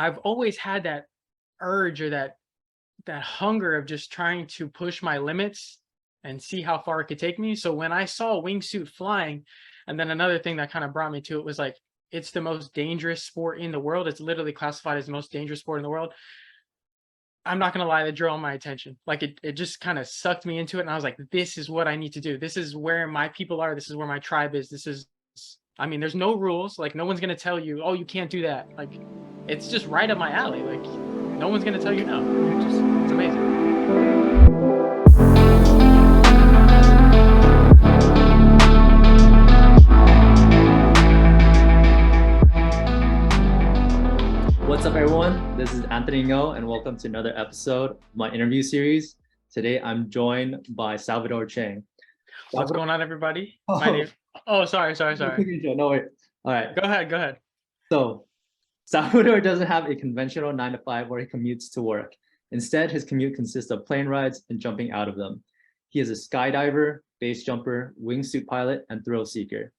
I've always had that urge or that hunger of just trying to push my limits and see how far it could take me. So when I saw wingsuit flying, and then another thing that kind of brought me to it was like it's the most dangerous sport in the world. It's literally classified as the most dangerous sport in the world. I'm not gonna lie, that drew all my attention. Like it just kind of sucked me into it, and I was like, "This is what I need to do. This is where my people are. This is where my tribe is. This is." I mean, there's no rules. Like no one's gonna tell you, "Oh, you can't do that." Like it's just right up my alley. Like no one's gonna tell you no. It's amazing. What's up, everyone? This is Anthony Ngo, and welcome to another episode of my interview series. Today, I'm joined by Salvador Chang. What's Salvador, going on, everybody? My oh, name. Oh, sorry. no wait. All right. Go ahead. Go ahead. So, Salvador doesn't have a conventional 9 to 5 where he commutes to work. Instead, his commute consists of plane rides and jumping out of them. He is a skydiver, base jumper, wingsuit pilot, and thrill seeker.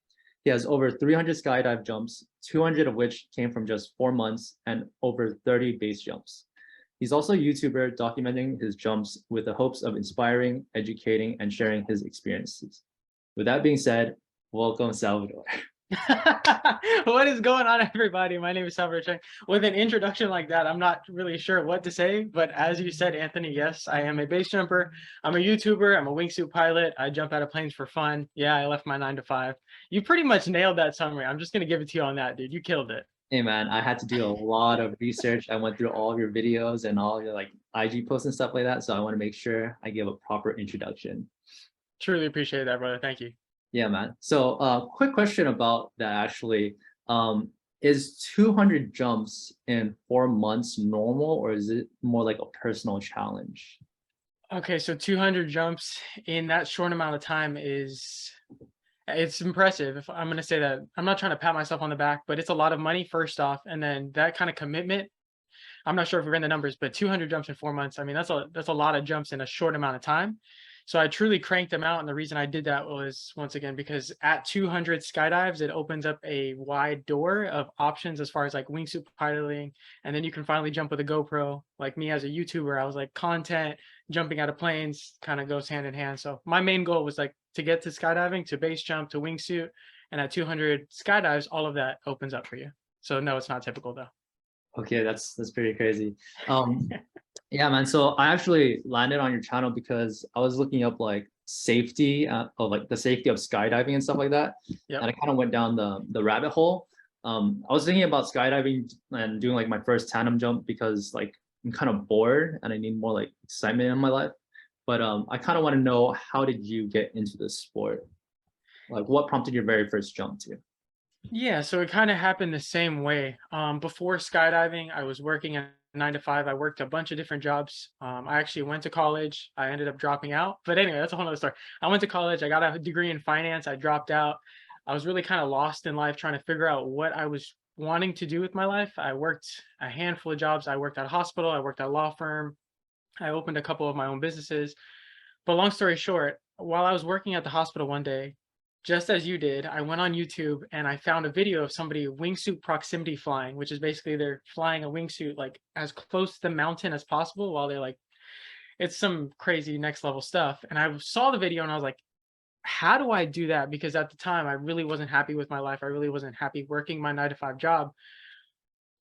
He has over 300 skydive jumps, 200 of which came from just 4 months, and over 30 base jumps. He's also a YouTuber documenting his jumps with the hopes of inspiring, educating, and sharing his experiences. With that being said, welcome, Salvador. What is going on, everybody? My name is Salvador Chang. With an introduction like that, I'm not really sure what to say, but as you said, Anthony, yes, I am a base jumper. I'm a YouTuber. I'm a wingsuit pilot. I jump out of planes for fun. Yeah, I left my 9 to 5. You pretty much nailed that summary. I'm just gonna give it to you on that, dude. You killed it. Hey man, I had to do a lot of research. I went through all of your videos and all your like IG posts and stuff like that. So I want to make sure I give a proper introduction. Truly appreciate that, brother. Thank you. Yeah, man. So quick question about that actually. Is 200 jumps in 4 months normal, or is it more like a personal challenge? Okay, so 200 jumps in that short amount of time is it's impressive. If I'm gonna say that, I'm not trying to pat myself on the back, but it's a lot of money first off, and then that kind of commitment. I'm not sure if we ran the numbers, but 200 jumps in 4 months. I mean, that's a lot of jumps in a short amount of time. So I truly cranked them out, and the reason I did that was once again because at 200 skydives, it opens up a wide door of options as far as like wingsuit piloting, and then you can finally jump with a GoPro. Like me as a YouTuber, I was like content, jumping out of planes kind of goes hand in hand. So my main goal was like to get to skydiving, to base jump, to wingsuit, and at 200 skydives, all of that opens up for you. So no, it's not typical though. Okay, that's pretty crazy. Um, yeah, man. So I actually landed on your channel because I was looking up like safety of like the safety of skydiving and stuff like that. Yep. And I kind of went down the rabbit hole. I was thinking about skydiving and doing like my first tandem jump because like I'm kind of bored and I need more like excitement in my life. But I kind of want to know, how did you get into the sport? Like what prompted your very first jump to? Yeah, so it kind of happened the same way. Before skydiving, I was working a 9 to 5. I worked a bunch of different jobs. I actually went to college. I ended up dropping out. But anyway, that's a whole nother story. I went to college. I got a degree in finance. I dropped out. I was really kind of lost in life trying to figure out what I was wanting to do with my life. I worked a handful of jobs. I worked at a hospital. I worked at a law firm. I opened a couple of my own businesses. But long story short, while I was working at the hospital one day, just as you did, I went on YouTube and I found a video of somebody wingsuit proximity flying, which is basically they're flying a wingsuit like as close to the mountain as possible while they're like, it's some crazy next level stuff. And I saw the video and I was like, how do I do that? Because at the time I really wasn't happy with my life. I really wasn't happy working my 9 to 5 job,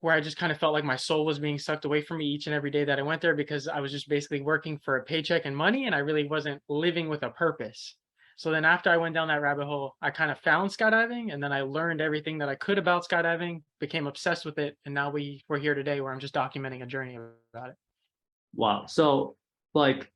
where I just kind of felt like my soul was being sucked away from me each and every day that I went there because I was just basically working for a paycheck and money and I really wasn't living with a purpose. So then after I went down that rabbit hole, I kind of found skydiving and then I learned everything that I could about skydiving, became obsessed with it, and now we're here today where I'm just documenting a journey about it. Wow. So like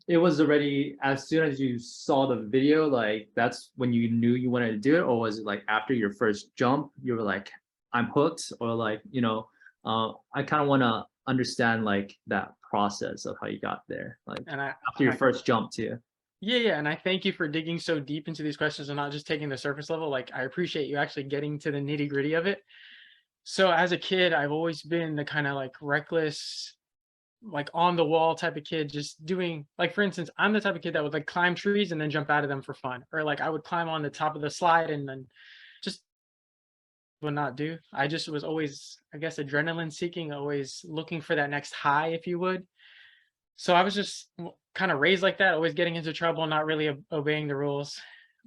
it was already as soon as you saw the video, like that's when you knew you wanted to do it, or was it like after your first jump, you were like, I'm hooked, or like, I kind of want to understand like that process of how you got there, like And I, after your I first jump too. yeah, and I thank you for digging so deep into these questions and not just taking the surface level. Like I appreciate you actually getting to the nitty gritty of it. So as a kid, I've always been the kind of like reckless, like on the wall type of kid, just doing like for instance, I'm the type of kid that would like climb trees and then jump out of them for fun. Or like I would climb on the top of the slide and then just would not do. I just was always, I guess, adrenaline seeking, always looking for that next high, if you would. So I was just kind of raised like that, always getting into trouble, not really obeying the rules,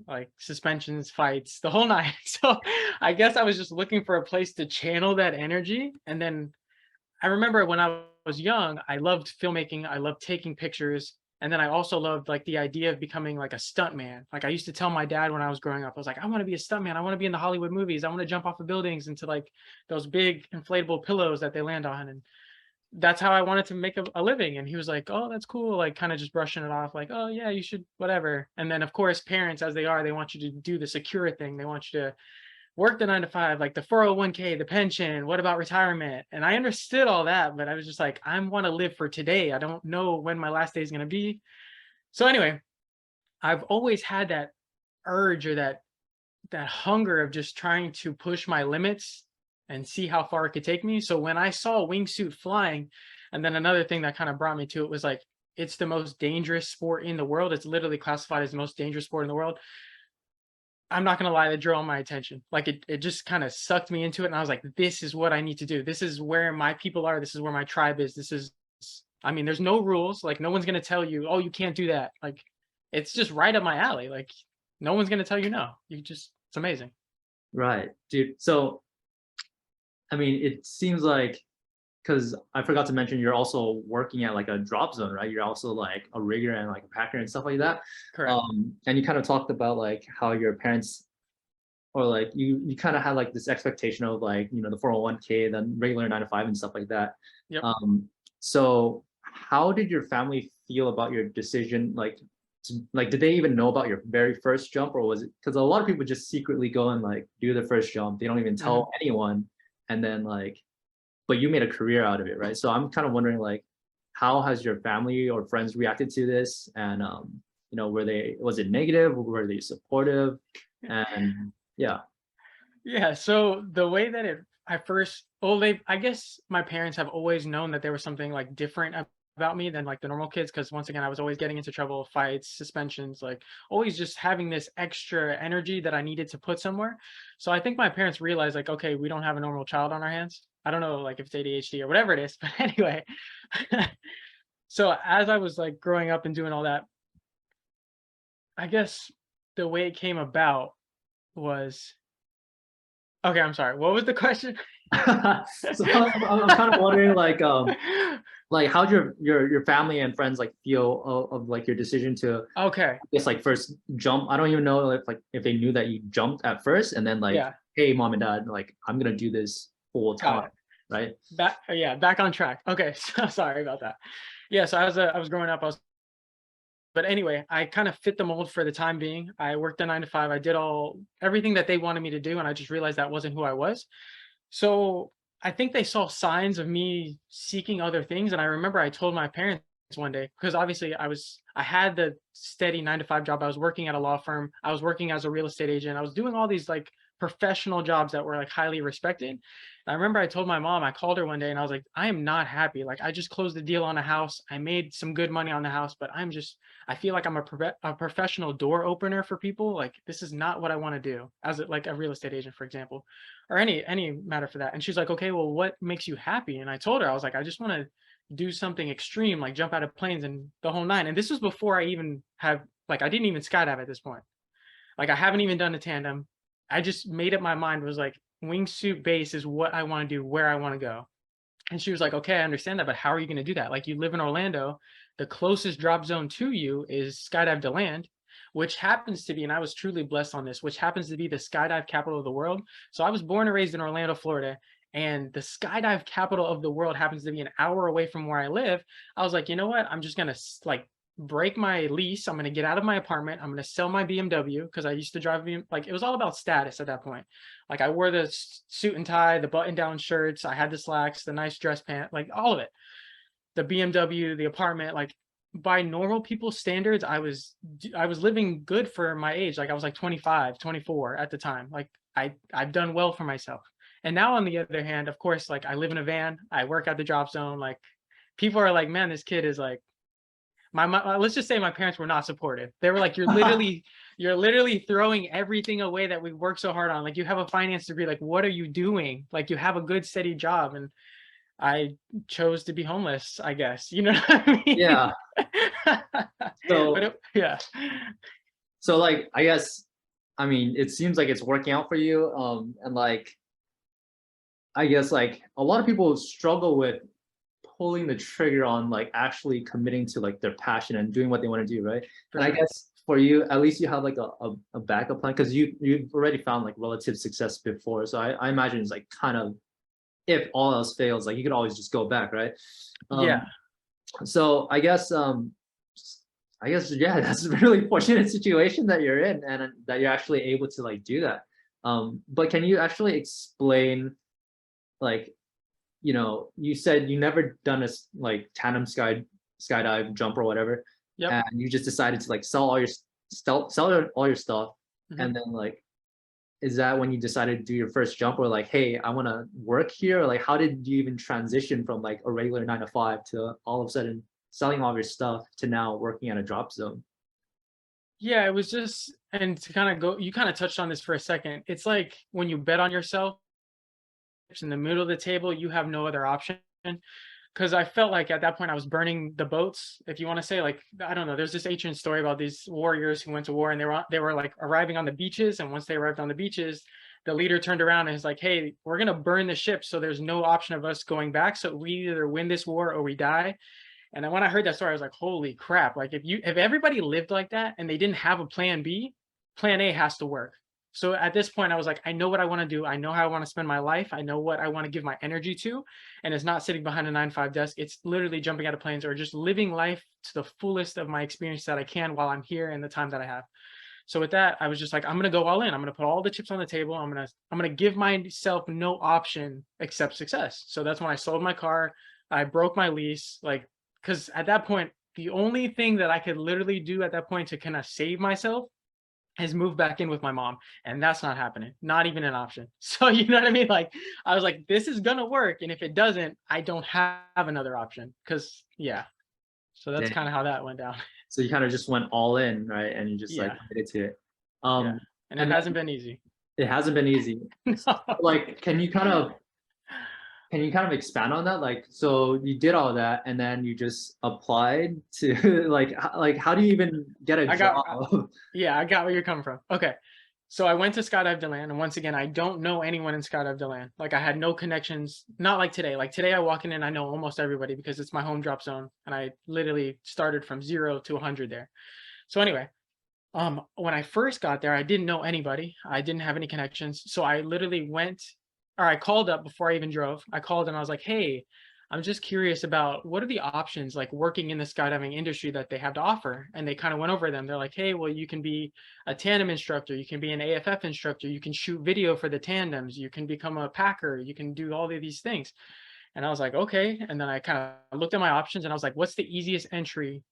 like suspensions, fights, the whole night. So I guess I was just looking for a place to channel that energy. And then I remember when I was young, I loved filmmaking. I loved taking pictures. And then I also loved like the idea of becoming like a stunt man. Like I used to tell my dad when I was growing up, I was like, I want to be a stunt man. I want to be in the Hollywood movies. I want to jump off of buildings into like those big inflatable pillows that they land on. And that's how I wanted to make a living. And he was like, oh, that's cool. Like kind of just brushing it off like, oh yeah, you should, whatever. And then of course, parents as they are, they want you to do the secure thing. They want you to work the 9 to 5, like the 401k, the pension, what about retirement? And I understood all that, but I was just like, I want to live for today. I don't know when my last day is going to be. So anyway, I've always had that urge or that hunger of just trying to push my limits and see how far it could take me. So when I saw wingsuit flying, and then another thing that kind of brought me to it was like, it's the most dangerous sport in the world. It's literally classified as the most dangerous sport in the world. I'm not gonna lie, that drew all my attention. Like it just kind of sucked me into it, and I was like, "This is what I need to do. This is where my people are. This is where my tribe is. This is." I mean, there's no rules. Like no one's gonna tell you, "Oh, you can't do that." Like it's just right up my alley. Like no one's gonna tell you no. You just, it's amazing. Right, dude. So, I mean, it seems like, because I forgot to mention, you're also working at like a drop zone, right? You're also like a rigger and like a packer and stuff like that. Correct. And you kind of talked about like how your parents, or like you kind of had like this expectation of like, the 401k, then regular 9 to 5 and stuff like that. Yep. So how did your family feel about your decision? Like, did they even know about your very first jump, or was it, because a lot of people just secretly go and like do the first jump, they don't even tell anyone, and then like, but you made a career out of it, right? So I'm kind of wondering like, how has your family or friends reacted to this? And was it negative? Were they supportive? And yeah. Yeah. So the way that I first, well, I guess my parents have always known that there was something like different about me than like the normal kids. Cause once again, I was always getting into trouble, fights, suspensions, like always just having this extra energy that I needed to put somewhere. So I think my parents realized like, okay, we don't have a normal child on our hands. I don't know, like if it's ADHD or whatever it is, but anyway. So as I was like growing up and doing all that, I guess the way it came about was, okay, I'm sorry. What was the question? So I'm kind of wondering like how'd your family and friends like feel of like your decision to, Okay. I guess, like first jump. I don't even know if they knew that you jumped at first, and then like, Yeah, hey, mom and dad, like I'm gonna do this full got time, it. right? Back on track. Okay, so sorry about that. Yeah, so as I was growing up, but anyway, I kind of fit the mold for the time being. I worked a 9 to 5. I did everything that they wanted me to do, and I just realized that wasn't who I was. So I think they saw signs of me seeking other things. And I remember I told my parents one day, because obviously I had the steady 9 to 5 job. I was working at a law firm. I was working as a real estate agent. I was doing all these like professional jobs that were like highly respected. And I remember I told my mom, I called her one day and I was like, I am not happy. Like I just closed the deal on a house. I made some good money on the house, but I feel like I'm a professional door opener for people. Like this is not what I want to do as like a real estate agent, for example, or any matter for that. And she's like, okay, well, what makes you happy? And I told her, I was like, I just want to do something extreme, like jump out of planes and the whole nine. And this was before I even I didn't even skydive at this point. Like I haven't even done a tandem. I just made up my mind, was like, wingsuit base is what I want to do, where I want to go. And she was like, okay, I understand that, but how are you going to do that? Like you live in Orlando, the closest drop zone to you is Sky Dive Deland, which happens to be, and I was truly blessed on this, which happens to be the skydive capital of the world. So I was born and raised in Orlando, Florida, and the skydive capital of the world happens to be an hour away from where I live. I was like, you know what? I'm just going to like break my lease. I'm going to get out of my apartment. I'm going to sell my BMW, because I used to drive like it was all about status at that point. Like I wore the suit and tie, the button down shirts, I had the slacks, the nice dress pant, like all of it. The BMW, the apartment, like by normal people's standards, I was living good for my age. Like I was like 25, 24 at the time. Like I've done well for myself. And now on the other hand, of course, like I live in a van, I work at the drop zone. Like people are like, man, this kid is like, let's just say my parents were not supportive. They were like, you're literally You're literally throwing everything away that we worked so hard on. Like you have a finance degree, like what are you doing? Like you have a good steady job, and I chose to be homeless, I guess. You know what I mean? Yeah. But So yeah. like I guess, I mean, it seems like it's working out for you. And like I guess like a lot of people struggle with pulling the trigger on like actually committing to like their passion and doing what they want to do, right? For And I sure. guess for you, at least you have like a backup plan because you've already found like relative success before. So I imagine it's like kind of, if all else fails, like you could always just go back, right? Yeah. So I guess yeah, that's a really fortunate situation that you're in and that you're actually able to like do that. But can you actually explain, like, you know, you said you never done a like tandem skydive jump or whatever, Yep. and you just decided to like sell all your sell all your stuff, Mhm. and then like, is that when you decided to do your first jump, or like, hey, I want to work here, or like how did you even transition from like a regular 9 to 5 to all of a sudden selling all your stuff to now working at a drop zone? Yeah, it was just, and to kind of go, you kind of touched on this for a second. It's like when you bet on yourself in the middle of the table, you have no other option. Because I felt like at that point I was burning the boats, if you want to say. Like, I don't know. There's this ancient story about these warriors who went to war, and they were like arriving on the beaches, and once they arrived on the beaches, the leader turned around and was like, "Hey, we're gonna burn the ship, so there's no option of us going back. So we either win this war or we die." And then when I heard that story, I was like, "Holy crap!" Like if everybody lived like that and they didn't have a plan B, plan A has to work. So at this point, I was like, I know what I want to do. I know how I want to spend my life. I know what I want to give my energy to. And it's not sitting behind a 9 to 5 desk. It's literally jumping out of planes or just living life to the fullest of my experience that I can while I'm here and the time that I have. So with that, I was just like, I'm gonna go all in. I'm gonna put all the chips on the table. I'm gonna give myself no option except success. So that's when I sold my car. I broke my lease, like, because at that point, the only thing that I could literally do at that point to kind of save myself is move back in with my mom, and that's not happening. Not even an option. So you know what I mean? Like I was like, this is gonna work, and if it doesn't, I don't have another option. Cause yeah. So that's kind of Dang. how that went down. So you kind of just went all in, right? And you just like Yeah, committed to it. yeah. And it And hasn't then been easy. it hasn't been easy. No. Like, can you kind of expand on that? Like, so you did all that and then you just applied to like, like how do you even get a I got job? Yeah, I got where you're coming from. Okay. So I went to Sky Dive Deland, and once again, I don't know anyone in Sky Dive Deland. Like I had no connections, not like today. Like today I walk in and I know almost everybody because it's my home drop zone, and I literally started from 0 to 100 there. So anyway, when I first got there, I didn't know anybody. I didn't have any connections. So I literally went, or I called up before I even drove. I called and I was like, "Hey, I'm just curious about what are the options like working in the skydiving industry that they have to offer." And they kind of went over them. They're like, "Hey, well, you can be a tandem instructor, you can be an AFF instructor, you can shoot video for the tandems, you can become a packer, you can do all of these things." And I was like, "Okay." And then I kind of looked at my options and I was like, "What's the easiest entry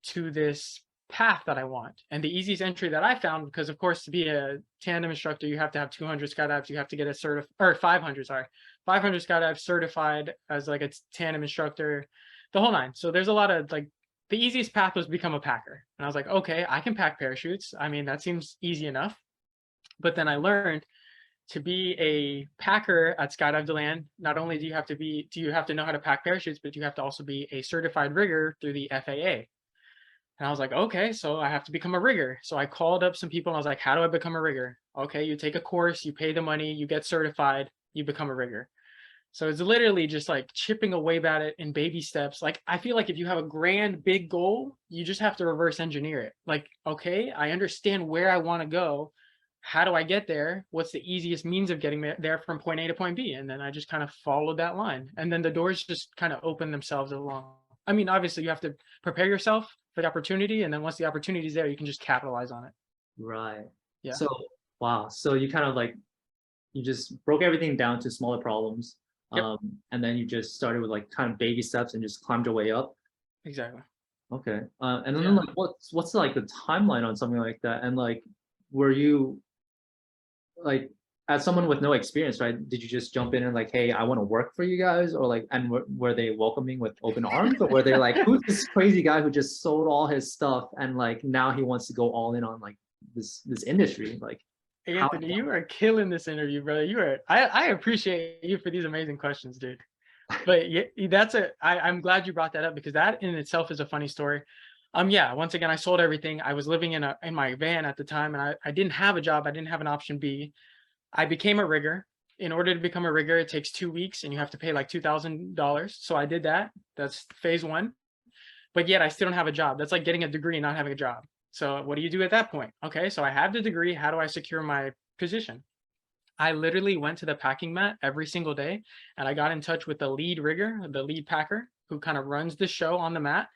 to this path that I want?" And the easiest entry that I found, because of course to be a tandem instructor, you have to have 200 skydives, you have to get a or 500, sorry, 500 skydives certified as like a tandem instructor, the whole nine. So there's a lot of like, the easiest path was become a packer. And I was like, okay, I can pack parachutes. I mean, that seems easy enough. But then I learned to be a packer at Skydive Deland, not only do you have to know how to pack parachutes, but you have to also be a certified rigger through the FAA. And I was like, okay, so I have to become a rigger. So I called up some people and I was like, how do I become a rigger? Okay, you take a course, you pay the money, you get certified, you become a rigger. So it's literally just like chipping away at it in baby steps. Like I feel like if you have a grand big goal, you just have to reverse engineer it. Like, okay, I understand where I want to go. How do I get there? What's the easiest means of getting there from point A to point B? And then I just kind of followed that line. And then the doors just kind of open themselves along. I mean, obviously you have to prepare yourself for the opportunity. And then once the opportunity is there, you can just capitalize on it. Right. Yeah. So, wow. So you kind of like, you just broke everything down to smaller problems. Yep. And then you just started with like kind of baby steps and just climbed your way up. Exactly. Okay. And then Yeah. like, what's like the timeline on something like that? And like, were you like, as someone with no experience, right? Did you just jump in and like, hey, I want to work for you guys, or like, and were they welcoming with open arms, or were they like, who's this crazy guy who just sold all his stuff and like now he wants to go all in on like this industry? Like, how? Anthony, you are killing this interview, brother. You are. I appreciate you for these amazing questions, dude. But yeah, I'm glad you brought that up because that in itself is a funny story. Yeah, once again, I sold everything. I was living in my van at the time, and I didn't have a job. I didn't have an option B. I became a rigger. In order to become a rigger, it takes 2 weeks, and you have to pay like $2,000. So I did that. That's phase one. But yet I still don't have a job. That's like getting a degree and not having a job. So what do you do at that point? Okay, so I have the degree. How do I secure my position? I literally went to the packing mat every single day and I got in touch with the lead rigger, the lead packer who kind of runs the show on the mat.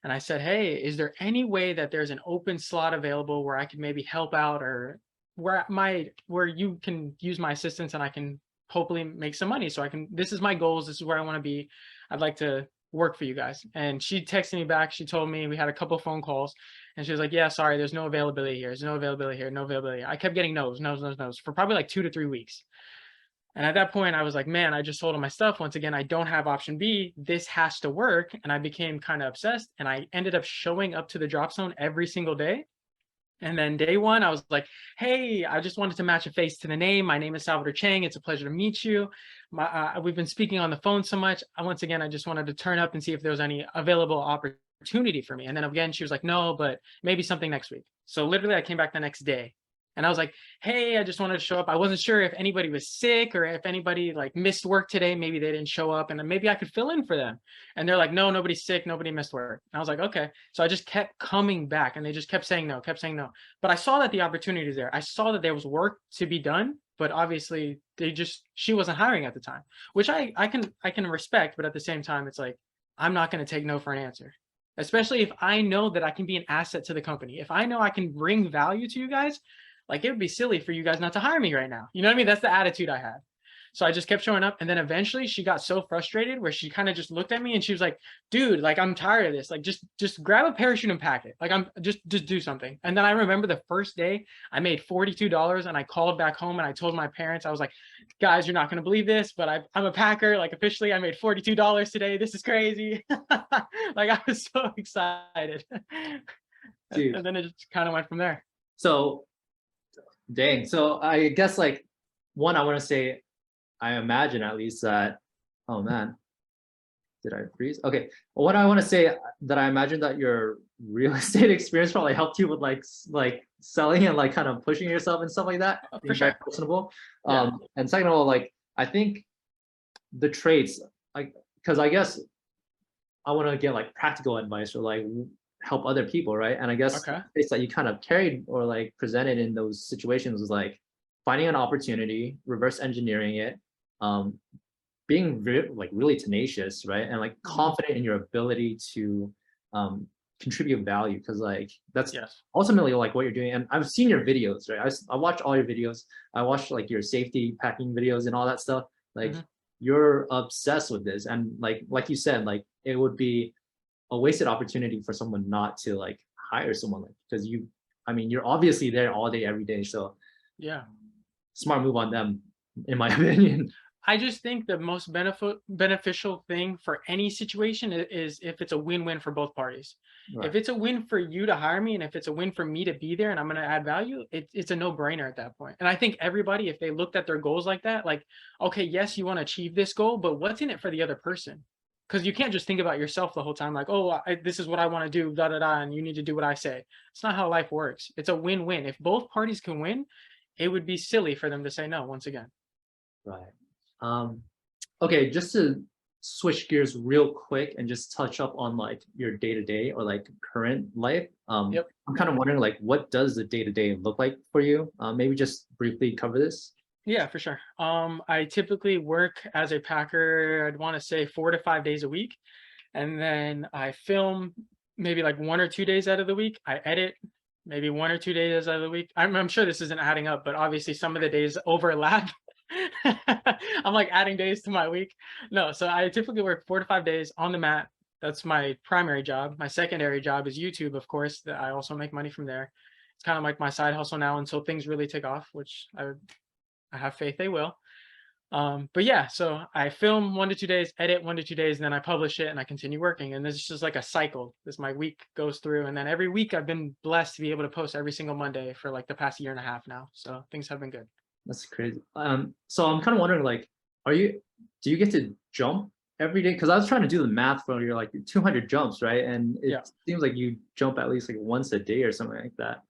And I said, hey, is there any way that there's an open slot available where I could maybe help out or where you can use my assistance and I can hopefully make some money. So this is my goals. This is where I want to be. I'd like to work for you guys. And she texted me back. She told me, we had a couple phone calls and she was like, yeah, sorry, there's no availability here. There's no availability here. No availability. I kept getting no's for probably like 2 to 3 weeks. And at that point I was like, man, I just sold all my stuff. Once again, I don't have option B. This has to work. And I became kind of obsessed and I ended up showing up to the drop zone every single day. And then day one, I was like, hey, I just wanted to match a face to the name. My name is Salvador Chang. It's a pleasure to meet you. We've been speaking on the phone so much. Once again, I just wanted to turn up and see if there was any available opportunity for me. And then again, she was like, no, but maybe something next week. So literally I came back the next day. And I was like, hey, I just wanted to show up. I wasn't sure if anybody was sick or if anybody like missed work today. Maybe they didn't show up and then maybe I could fill in for them. And they're like, no, nobody's sick. Nobody missed work. And I was like, okay. So I just kept coming back and they just kept saying no. But I saw that the opportunity is there. I saw that there was work to be done, but obviously she wasn't hiring at the time, which I can respect. But at the same time, it's like, I'm not going to take no for an answer. Especially if I know that I can be an asset to the company. If I know I can bring value to you guys, like it would be silly for you guys not to hire me right now. You know what I mean? That's the attitude I had. So I just kept showing up. And then eventually she got so frustrated where she kind of just looked at me and she was like, dude, like, I'm tired of this. Like, just grab a parachute and pack it. Like, I'm just do something. And then I remember the first day I made $42 and I called back home and I told my parents, I was like, guys, you're not going to believe this, but I'm a packer. Like officially I made $42 today. This is crazy. Like I was so excited. Dude. And then it just kind of went from there. So dang. So I guess like one, I want to say, I imagine at least that, oh man, did I freeze? Okay. Well, what I want to say that I imagine that your real estate experience probably helped you with like selling and like kind of pushing yourself and stuff like that. For sure. Very personable. Yeah. And second of all, like, I think the traits, like, because I guess I want to get like practical advice or like help other people, right? And I guess traits that you kind of carried or like presented in those situations was like finding an opportunity, reverse engineering it, being really tenacious, right? And like confident in your ability to contribute value, because like that's ultimately like what you're doing. And I've seen your videos, right? I watch all your videos. I watched like your safety packing videos and all that stuff. Like you're obsessed with this, and like you said, like it would be a wasted opportunity for someone not to like hire someone, like, because you're obviously there all day every day. So yeah, smart move on them, in my opinion. I just think the most beneficial thing for any situation is if it's a win-win for both parties. Right. If it's a win for you to hire me and if it's a win for me to be there and I'm going to add value, it's a no-brainer at that point. And I think everybody, if they looked at their goals like that, like, okay, yes, you want to achieve this goal, but what's in it for the other person? Because you can't just think about yourself the whole time, like, oh, this is what I want to do, and you need to do what I say. It's not how life works. It's a win-win. If both parties can win, it would be silly for them to say no once again. Right. Okay, just to switch gears real quick and just touch up on like your day-to-day or like current life. I'm kind of wondering, like, what does the day-to-day look like for you? Maybe just briefly cover this. Yeah, for sure. I typically work as a packer, I'd want to say 4 to 5 days a week. And then I film maybe like 1 or 2 days out of the week. I edit maybe 1 or 2 days out of the week. I'm sure this isn't adding up, but obviously some of the days overlap. I'm like adding days to my week. No, so I typically work 4 to 5 days on the mat. That's my primary job. My secondary job is YouTube, of course, that I also make money from there. It's kind of like my side hustle now until things really take off, which I have faith they will. But yeah, so I film 1 to 2 days, edit 1 to 2 days, and then I publish it and I continue working. And this is just like a cycle. This my week goes through, and then every week I've been blessed to be able to post every single Monday for like the past year and a half now. So things have been good. That's crazy. So I'm kind of wondering, like, do you get to jump every day? Because I was trying to do the math for your like 200 jumps, right? And it Yeah. seems like you jump at least like once a day or something like that.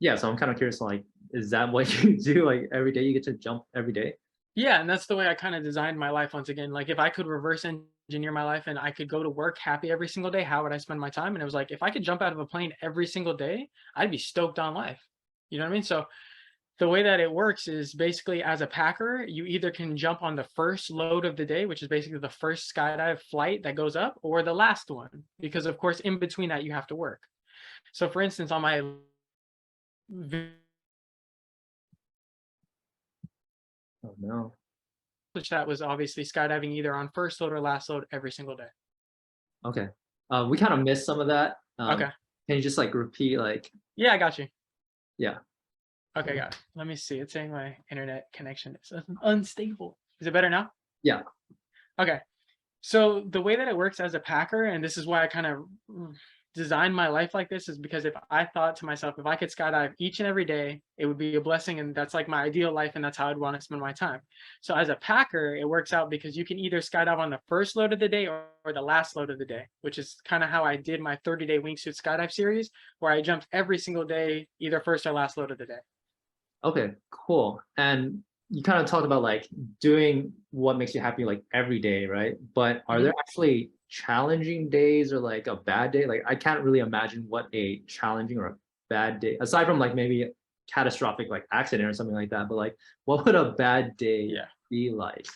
Yeah. So I'm kind of curious, like, is that what you do? Like every day you get to jump every day? Yeah, and that's the way I kind of designed my life once again. Like if I could reverse engineer my life and I could go to work happy every single day, how would I spend my time? And it was like if I could jump out of a plane every single day, I'd be stoked on life. You know what I mean? So the way that it works is basically as a packer, you either can jump on the first load of the day, which is basically the first skydive flight that goes up, or the last one, because of course in between that you have to work. So for instance, on my Oh no. that was obviously skydiving either on first load or last load every single day. Okay. We kind of missed some of that. Okay. Can you just like repeat, like, Yeah, I got you. yeah. Okay, got it. Let me see. It's saying my internet connection is unstable. Is it better now? Yeah. Okay. So the way that it works as a packer, and this is why I kind of designed my life like this, is because if I thought to myself, if I could skydive each and every day, it would be a blessing, and that's like my ideal life, and that's how I'd want to spend my time. So as a packer, it works out because you can either skydive on the first load of the day or the last load of the day, which is kind of how I did my 30-day wingsuit skydive series, where I jumped every single day, either first or last load of the day. Okay, cool. And you kind of talked about like doing what makes you happy like every day, right? But are there actually challenging days or like a bad day? Like I can't really imagine what a challenging or a bad day, aside from like maybe a catastrophic like accident or something like that, but like what would a bad day Yeah. be like?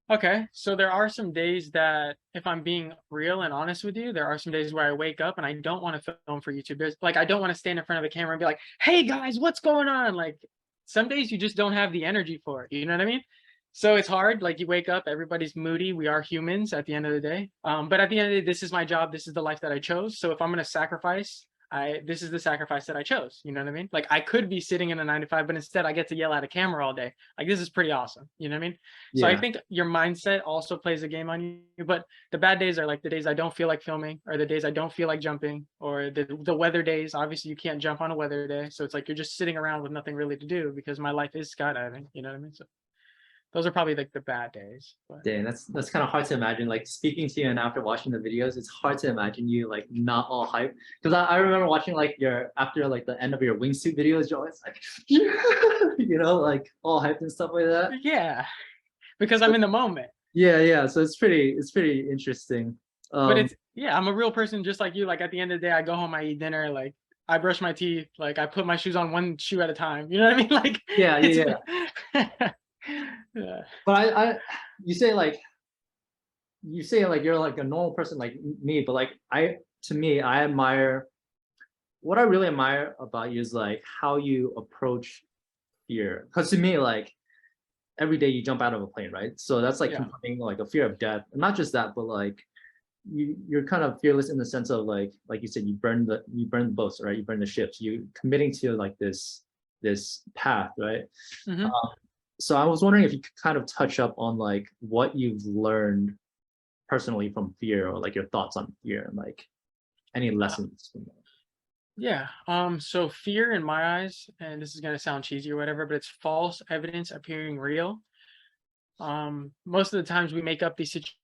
Okay, so there are some days that, if I'm being real and honest with you, there are some days where I wake up and I don't want to film for YouTube. There's like I don't want to stand in front of a camera and be like, "Hey guys, what's going on?" Like some days you just don't have the energy for it. You know what I mean? So it's hard. Like you wake up, everybody's moody. We are humans at the end of the day. But at the end of the day, this is my job. This is the life that I chose. So if I'm gonna sacrifice, this is the sacrifice that I chose. You know what I mean? Like I could be sitting in a 9 to 5, but instead I get to yell at a camera all day. Like this is pretty awesome. You know what I mean? So I Yeah. think your mindset also plays a game on you. But the bad days are like the days I don't feel like filming, or the days I don't feel like jumping, or the weather days. Obviously, you can't jump on a weather day, so it's like you're just sitting around with nothing really to do because my life is skydiving. You know what I mean? So those are probably like the bad days. But Dang, that's kind of hard to imagine. Like speaking to you and after watching the videos, it's hard to imagine you like not all hype. Because I remember watching like your after like the end of your wingsuit videos, you're always like, you know, like all hyped and stuff like that. yeah, because I'm in the moment. Yeah, yeah. So it's pretty interesting. But it's yeah, I'm a real person just like you. Like at the end of the day, I go home, I eat dinner, like I brush my teeth, like I put my shoes on one shoe at a time. You know what I mean? Like yeah, it's yeah, yeah. yeah. But you say like you're like a normal person like me, but like to me, I admire what I really admire about you is like how you approach fear. Because to me, like every day you jump out of a plane, right? So that's like Yeah. confronting like a fear of death. And not just that, but like you're kind of fearless in the sense of like you said, you burn the boats, right? You burn the ships. You committing to like this path, right? Hmm. So I was wondering if you could kind of touch up on like what you've learned personally from fear, or like your thoughts on fear, and like any lessons from that. Yeah. So fear in my eyes, and this is gonna sound cheesy or whatever, but it's false evidence appearing real. Most of the times we make up these situations.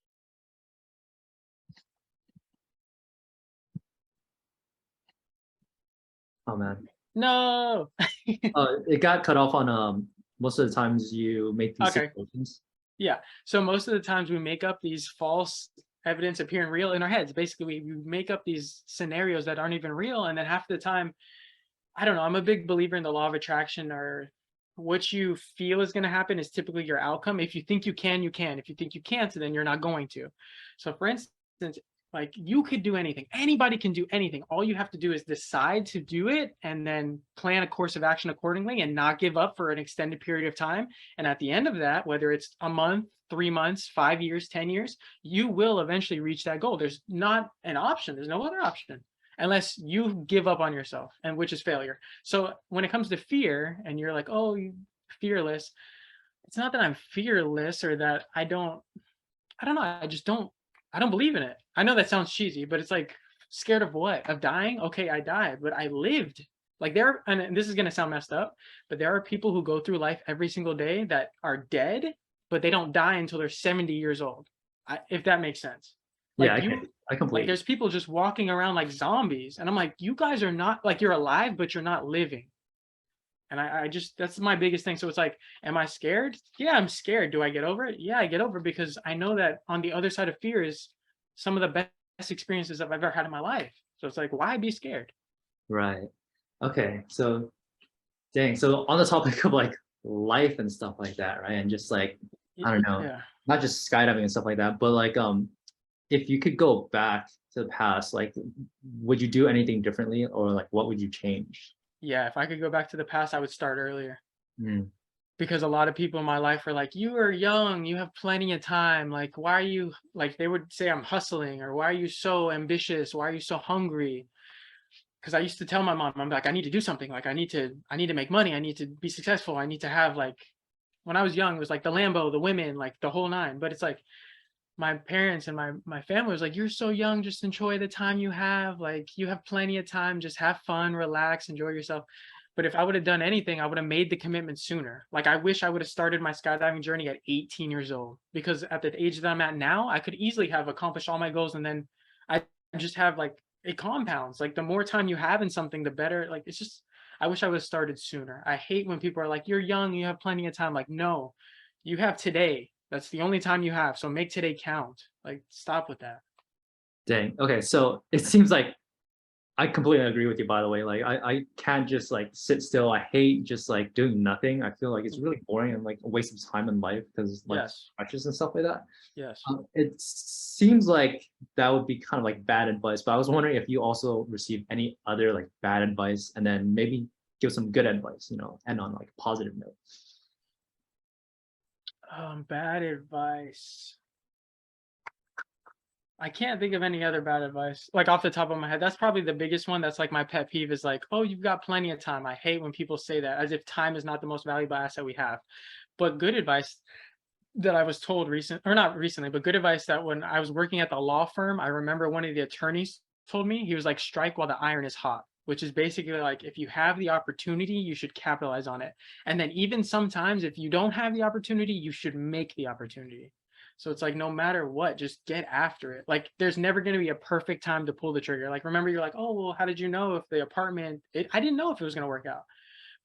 Oh man. No. It got cut off on most of the times you make these Okay. situations. Yeah. So most of the times we make up these false evidence appearing real in our heads. Basically, we make up these scenarios that aren't even real, and then half the time, I don't know. I'm a big believer in the law of attraction, or what you feel is going to happen is typically your outcome. If you think you can, you can. If you think you can't, then you're not going to. So, for instance, like you could do anything. Anybody can do anything. All you have to do is decide to do it and then plan a course of action accordingly and not give up for an extended period of time. And at the end of that, whether it's a month, 3 months, 5 years, 10 years, you will eventually reach that goal. There's not an option. There's no other option unless you give up on yourself, and which is failure. So when it comes to fear and you're like, oh, fearless. It's not that I'm fearless or that I don't know. I don't believe in it. I know that sounds cheesy, but it's like scared of what? Of dying? Okay, I died, but I lived. Like and this is gonna sound messed up, but there are people who go through life every single day that are dead, but they don't die until they're 70 years old. If that makes sense. Yeah, Like I like completely. there's people just walking around like zombies, and I'm like, you guys are not like you're alive, but you're not living. And I just that's my biggest thing. So it's like, am I scared? Yeah, I'm scared. Do I get over it? Yeah, I get over it because I know that on the other side of fear is some of the best experiences I've ever had in my life. So it's like, why be scared? Right. Okay. So dang. So on the topic of like life and stuff like that, right? And just like, I don't know, Yeah. not just skydiving and stuff like that, but like if you could go back to the past, like would you do anything differently or like what would you change? Yeah, if I could go back to the past, I would start earlier. Mm, Because a lot of people in my life are like, you are young, you have plenty of time. Like, why are you like they would say I'm hustling, or why are you so ambitious? Why are you so hungry? Because I used to tell my mom, I'm like, I need to do something. Like I need to make money. I need to be successful. I need to have like when I was young, it was like the Lambo, the women, like the whole nine. But it's like my parents and my family was like, you're so young, just enjoy the time you have. Like you have plenty of time, just have fun, relax, enjoy yourself. But if I would have done anything, I would have made the commitment sooner. Like I wish I would have started my skydiving journey at 18 years old, because at the age that I'm at now, I could easily have accomplished all my goals, and then I just have like it compounds. Like the more time you have in something, the better. Like it's just I wish I would have started sooner. I hate when people are like, you're young, you have plenty of time. Like, no, you have today. That's the only time you have. So make today count. Like, stop with that. dang. Okay. So it seems like I completely agree with you, by the way. Like I can't just like sit still. I hate just like doing nothing. I feel like it's really boring and like a waste of time in life because like Yes. precious and stuff like that. Yes. It seems like that would be kind of like bad advice, but I was wondering if you also received any other like bad advice and then maybe give some good advice, and on like a positive note. Bad advice. I can't think of any other bad advice, like off the top of my head. That's probably the biggest one. That's like my pet peeve is like, oh, you've got plenty of time. I hate when people say that as if time is not the most valuable asset we have. But good advice that I was told or not recently, but good advice that when I was working at the law firm, I remember one of the attorneys told me, he was like, strike while the iron is hot, which is basically like, if you have the opportunity, you should capitalize on it. And then even sometimes if you don't have the opportunity, you should make the opportunity. So it's like, no matter what, just get after it. Like there's never going to be a perfect time to pull the trigger. Like, remember, you're like, oh, well, how did you know if the apartment, I didn't know if it was going to work out.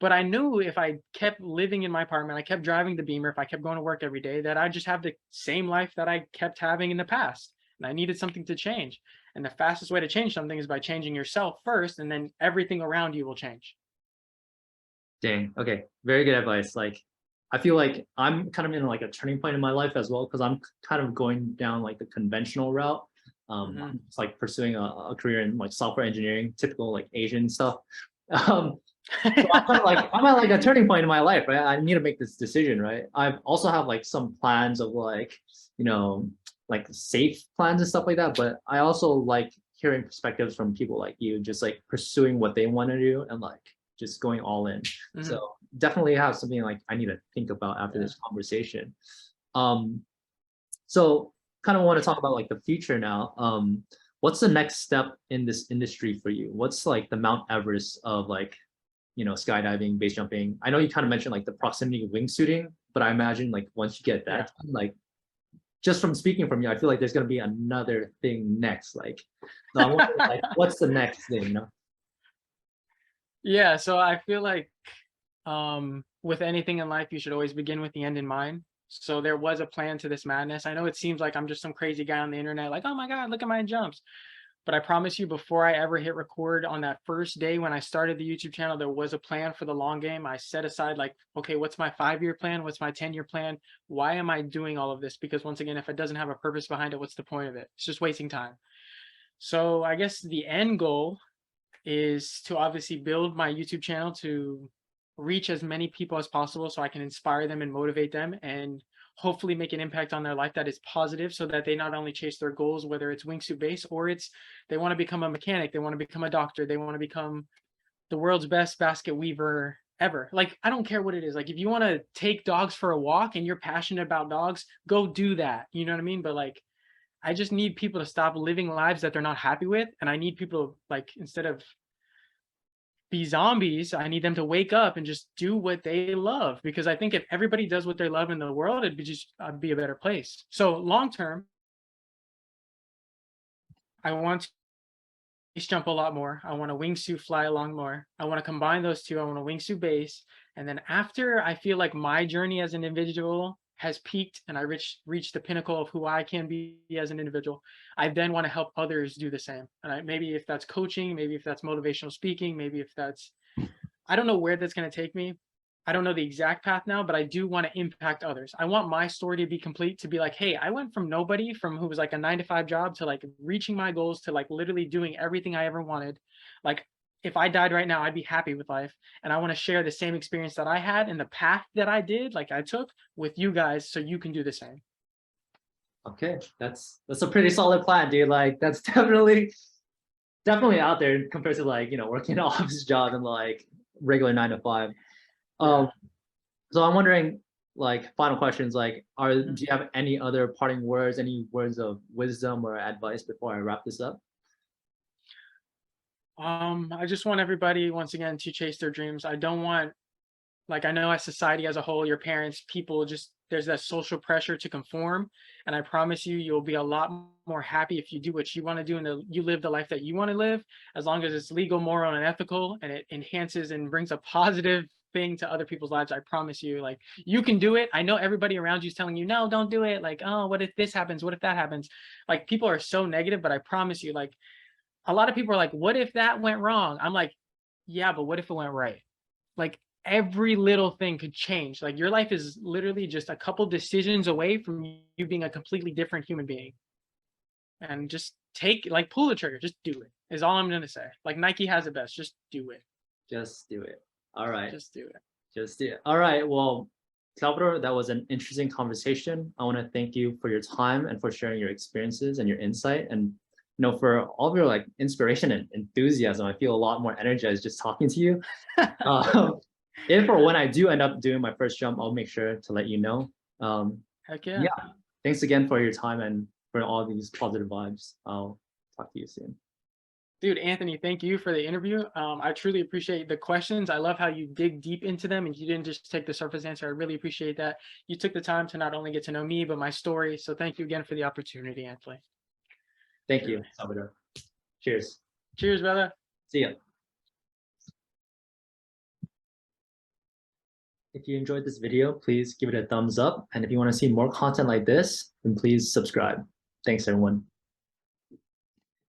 But I knew if I kept living in my apartment, I kept driving the Beamer, if I kept going to work every day, that I'd just have the same life that I kept having in the past. And I needed something to change. And the fastest way to change something is by changing yourself first, and then everything around you will change. Dang. Okay. Very good advice. Like, I feel like I'm kind of in like a turning point in my life as well because I'm kind of going down like the conventional route. Hmm. I'm just like pursuing a career in like software engineering, typical like Asian stuff. Um, so I'm kind of like I'm at like a turning point in my life, right? I need to make this decision, right? I also have like some plans of like, you know, like safe plans and stuff like that. But I also like hearing perspectives from people like you, just like pursuing what they want to do and like just going all in. Hmm. So definitely have something like I need to think about after Yeah. this conversation. Um, so kind of want to talk about like the future now. What's the next step in this industry for you? What's like the Mount Everest of like, skydiving, base jumping? I know you kind of mentioned like the proximity of wingsuiting, but I imagine like once you get Yeah. that done, like just from speaking from you, I feel like there's gonna be another thing next. Like, so I wonder like what's the next thing? Yeah. So I feel like with anything in life, you should always begin with the end in mind. So there was a plan to this madness. I know it seems like I'm just some crazy guy on the internet, like, oh my God, look at my jumps. But I promise you, before I ever hit record on that first day when I started the YouTube channel, there was a plan for the long game. I set aside like, okay, what's my 5-year plan? What's my 10-year plan? Why am I doing all of this? Because once again, if it doesn't have a purpose behind it, what's the point of it? It's just wasting time. So I guess the end goal is to obviously build my YouTube channel to reach as many people as possible so I can inspire them and motivate them and hopefully make an impact on their life that is positive so that they not only chase their goals, whether it's wingsuit base or it's they want to become a mechanic, they want to become a doctor, they want to become the world's best basket weaver, ever. Like, I don't care what it is. Like, if you want to take dogs for a walk and you're passionate about dogs, go do that. You know what I mean? But like, I just need people to stop living lives that they're not happy with. And I need people to, like, instead of be zombies, I need them to wake up and just do what they love. Because I think if everybody does what they love in the world, it'd be just be a better place. So long term, I want to base jump a lot more. I want to wingsuit fly along more. I want to combine those two. I want to wingsuit base. And then after I feel like my journey as an individual has peaked and I reached the pinnacle of who I can be as an individual, I then want to help others do the same. And maybe if that's coaching, maybe if that's motivational speaking, maybe if that's, I don't know where that's going to take me. I don't know the exact path now, but I do want to impact others. I want my story to be complete, to be like, hey, I went from nobody, from who was like a 9 to 5 job, to like reaching my goals, to like literally doing everything I ever wanted. Like, if I died right now, I'd be happy with life. And I want to share the same experience that I had and the path that I did, like I took, with you guys, so you can do the same. Okay, that's a pretty solid plan, dude. Like that's definitely out there compared to like, you know, working an office job and like regular 9 to 5. Yeah. So I'm wondering, like, final questions, like, do you have any other parting words, any words of wisdom or advice before I wrap this up? I just want everybody, once again, to chase their dreams. I don't want, like, I know as society as a whole, your parents, people, just there's that social pressure to conform. And I promise you, you'll be a lot more happy if you do what you want to do and you live the life that you want to live, as long as it's legal, moral, and ethical, and it enhances and brings a positive thing to other people's lives. I promise you, like, you can do it. I know everybody around you is telling you, no, don't do it. Like, oh, what if this happens? What if that happens? Like, people are so negative, but I promise you, like, a lot of people are like, what if that went wrong? I'm like, yeah, but what if it went right? Like, every little thing could change. Like, your life is literally just a couple decisions away from you being a completely different human being. And just pull the trigger, just do it, is all I'm gonna say. Like Nike has it best, just do it. Just do it. All right. Just do it. Just do it. All right. Well, Salvador, that was an interesting conversation. I want to thank you for your time and for sharing your experiences and your insight. And for all of your like inspiration and enthusiasm. I feel a lot more energized just talking to you. If or when I do end up doing my first jump, I'll make sure to let you know. Heck yeah. Yeah. Thanks again for your time and for all these positive vibes. I'll talk to you soon. Dude, Anthony, thank you for the interview. I truly appreciate the questions. I love how you dig deep into them and you didn't just take the surface answer. I really appreciate that. You took the time to not only get to know me, but my story. So thank you again for the opportunity, Anthony. Thank you, Salvador. Cheers. Cheers, brother. See ya. If you enjoyed this video, please give it a thumbs up. And if you want to see more content like this, then please subscribe. Thanks, everyone.